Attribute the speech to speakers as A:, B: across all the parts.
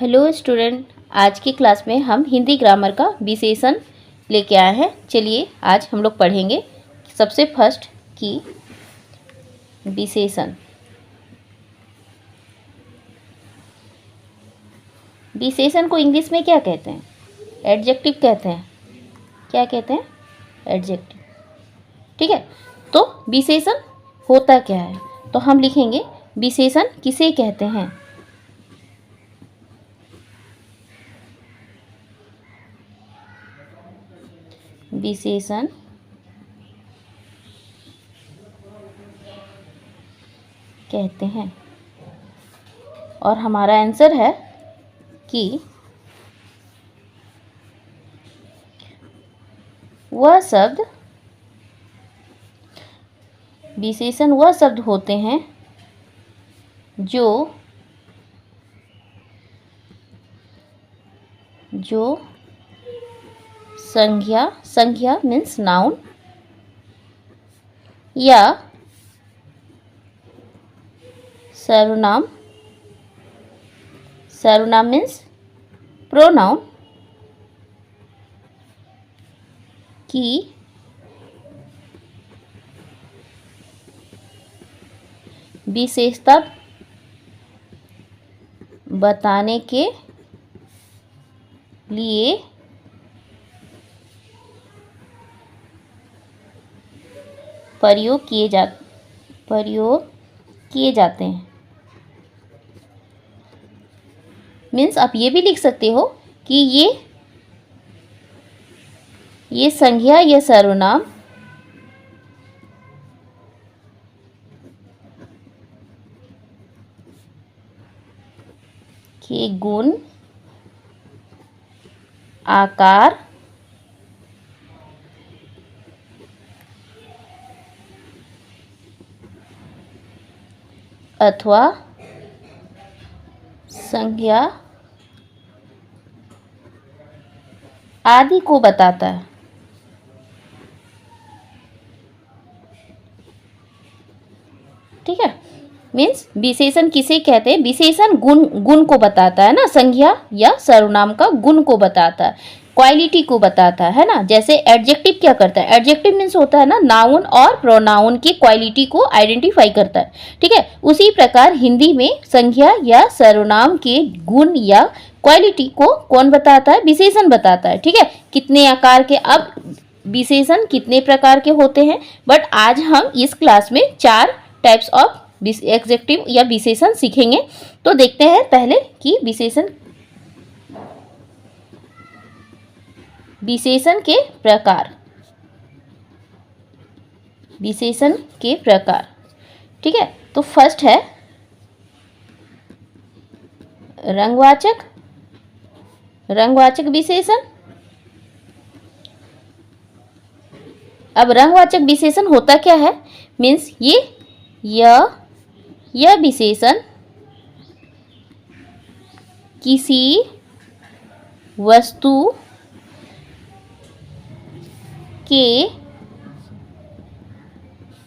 A: Hello student, आज की class में हम हिंदी ग्रामर का विशेषण लेके आए हैं। चलिए आज हम लोग पढ़ेंगे सबसे फर्स्ट की विशेषण। विशेषण को इंग्लिश में क्या कहते हैं? एडजेक्टिव कहते हैं। क्या कहते हैं? एडजेक्टिव। ठीक है, तो विशेषण होता क्या है? तो हम लिखेंगे विशेषण किसे कहते हैं। विशेषण कहते हैं और हमारा आंसर है कि वह शब्द, विशेषण वह शब्द होते हैं जो संज्ञा मीन्स नाउन या सर्वनाम मीन्स प्रोनाउन की विशेषता बताने के लिए प्रयोग किए जाते हैं। मीन्स आप ये भी लिख सकते हो कि ये संज्ञा या सर्वनाम के गुण, आकार, अथवा संज्ञा आदि को बताता है। ठीक है, मीन्स विशेषण किसे कहते हैं? विशेषण गुण को बताता है ना, संज्ञा या सर्वनाम का गुण को बताता है, क्वालिटी को बताता है ना। जैसे एडजेक्टिव क्या करता है? एडजेक्टिव मीन्स होता है ना नाउन और प्रोनाउन की क्वालिटी को आइडेंटिफाई करता है। ठीक है, उसी प्रकार हिंदी में संज्ञा या सर्वनाम के गुण या क्वालिटी को कौन बताता है? विशेषण बताता है। ठीक है, कितने आकार के, अब विशेषण कितने प्रकार के होते हैं, बट आज हम इस क्लास में 4 टाइप्स ऑफ एडजेक्टिव या विशेषण सीखेंगे। तो देखते हैं पहले कि विशेषण के प्रकार। विशेषण के प्रकार, ठीक है। तो फर्स्ट है रंगवाचक विशेषण। अब रंगवाचक विशेषण होता क्या है? मीन्स यह विशेषण किसी वस्तु के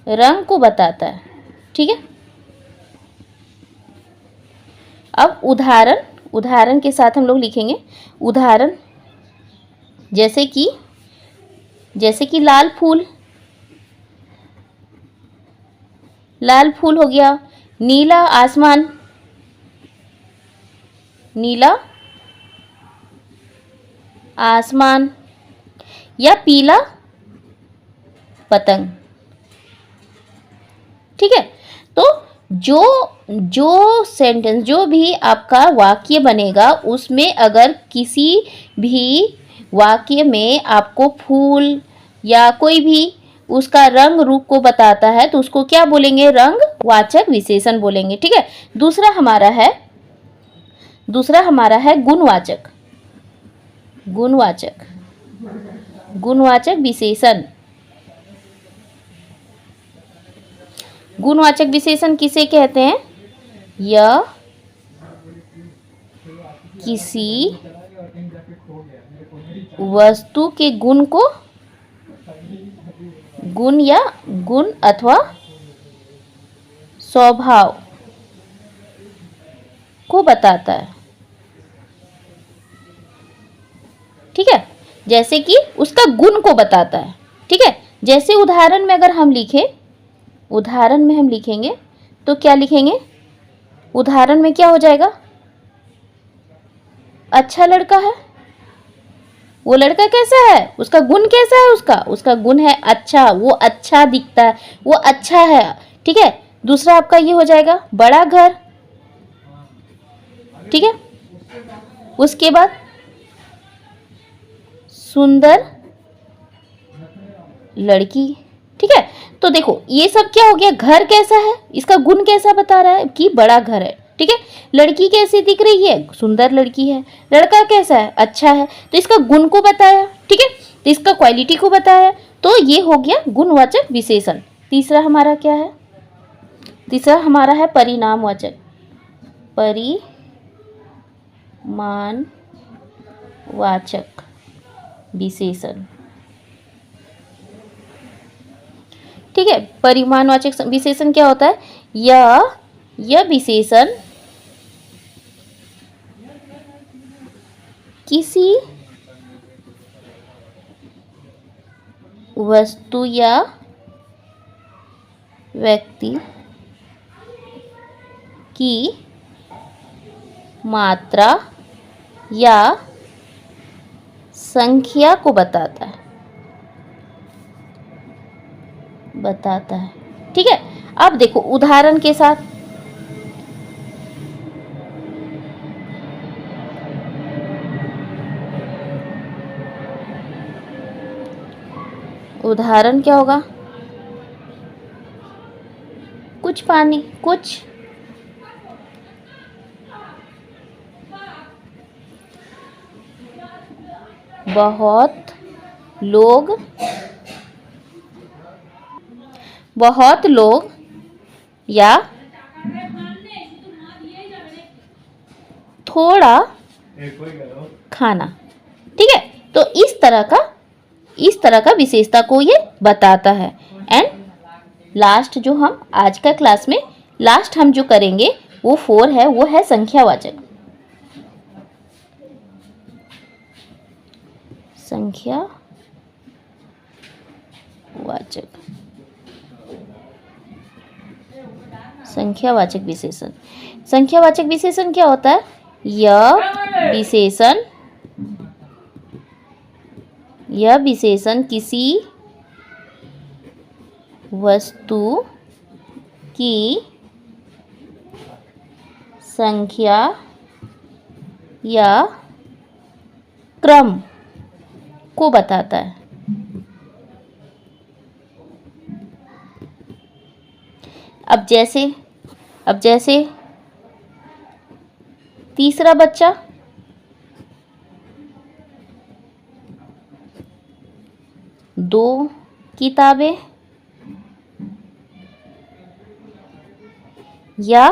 A: रंग को बताता है। ठीक है, अब उदाहरण के साथ हम लोग लिखेंगे। उदाहरण जैसे कि लाल फूल हो गया, नीला आसमान या पीला पतंग। ठीक है, तो जो सेंटेंस, जो भी आपका वाक्य बनेगा, उसमें अगर किसी भी वाक्य में आपको फूल या कोई भी उसका रंग रूप को बताता है तो उसको क्या बोलेंगे? रंगवाचक विशेषण बोलेंगे। ठीक है, दूसरा हमारा है गुणवाचक विशेषण। गुणवाचक विशेषण किसे कहते हैं? यह किसी वस्तु के गुण अथवा स्वभाव को बताता है। ठीक है, जैसे कि उसका गुण को बताता है। ठीक है, जैसे उदाहरण में अगर हम लिखें, उदाहरण में हम लिखेंगे तो क्या लिखेंगे, उदाहरण में क्या हो जाएगा, अच्छा लड़का है। वो लड़का कैसा है, उसका गुण कैसा है, उसका गुण है अच्छा, वो अच्छा दिखता है, वो अच्छा है। ठीक है, दूसरा आपका ये हो जाएगा बड़ा घर। ठीक है, उसके बाद सुंदर लड़की। ठीक है, तो देखो ये सब क्या हो गया, घर कैसा है, इसका गुण कैसा बता रहा है कि बड़ा घर है। ठीक है, लड़की कैसी दिख रही है, सुंदर लड़की है। लड़का कैसा है, अच्छा है, तो इसका गुण को बताया। ठीक है, तो इसका क्वालिटी को बताया, तो ये हो गया गुणवाचक विशेषण। तीसरा हमारा क्या है, तीसरा हमारा है परिणामवाचक, परिमाणवाचक विशेषण। ठीक है, परिमाणवाचक विशेषण क्या होता है, यह विशेषण किसी वस्तु या व्यक्ति की मात्रा या संख्या को बताता है। ठीक है, अब देखो उदाहरण के साथ, उदाहरण क्या होगा, कुछ पानी, कुछ बहुत लोग या थोड़ा खाना। ठीक है, तो इस तरह का विशेषता को ये बताता है। एंड लास्ट जो हम आज का क्लास में लास्ट हम जो करेंगे वो 4 है, वो है संख्यावाचक। संख्यावाचक विशेषण। संख्यावाचक विशेषण क्या होता है, यह विशेषण किसी वस्तु की संख्या या क्रम को बताता है। अब जैसे तीसरा बच्चा दो किताबें या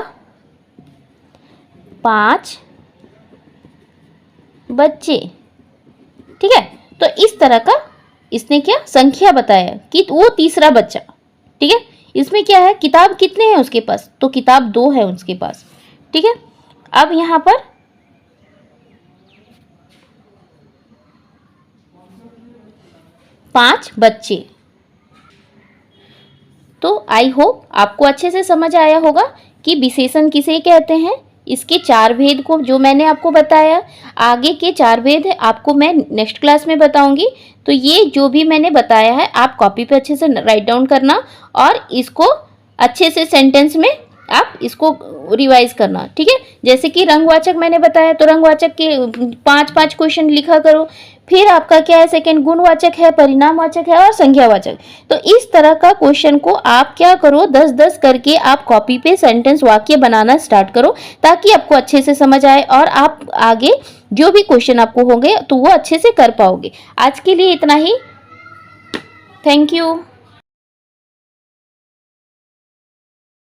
A: 5 बच्चे। ठीक है, तो इस तरह का इसने क्या संख्या बताया कि वो तीसरा बच्चा। ठीक है, इसमें क्या है, किताब कितने हैं उसके पास, तो किताब 2 है उसके पास। ठीक है, अब यहाँ पर पांच बच्चे। तो आई होप आपको अच्छे से समझ आया होगा कि विशेषण किसे कहते हैं। इसके 4 भेद को जो मैंने आपको बताया, आगे के 4 भेद आपको मैं नेक्स्ट क्लास में बताऊंगी। तो ये जो भी मैंने बताया है आप कॉपी पे अच्छे से राइट डाउन करना और इसको अच्छे से सेंटेंस में आप इसको रिवाइज करना। ठीक है, जैसे कि रंगवाचक मैंने बताया तो रंगवाचक के 5-5 क्वेश्चन लिखा करो। फिर आपका क्या है, सेकंड गुणवाचक है, परिणामवाचक है और संख्यावाचक। तो इस तरह का क्वेश्चन को आप क्या करो, 10-10 करके आप कॉपी पे सेंटेंस वाक्य बनाना स्टार्ट करो ताकि आपको अच्छे से समझ आए और आप आगे जो भी क्वेश्चन आपको होंगे तो वो अच्छे से कर पाओगे। आज के लिए इतना ही। Thank you.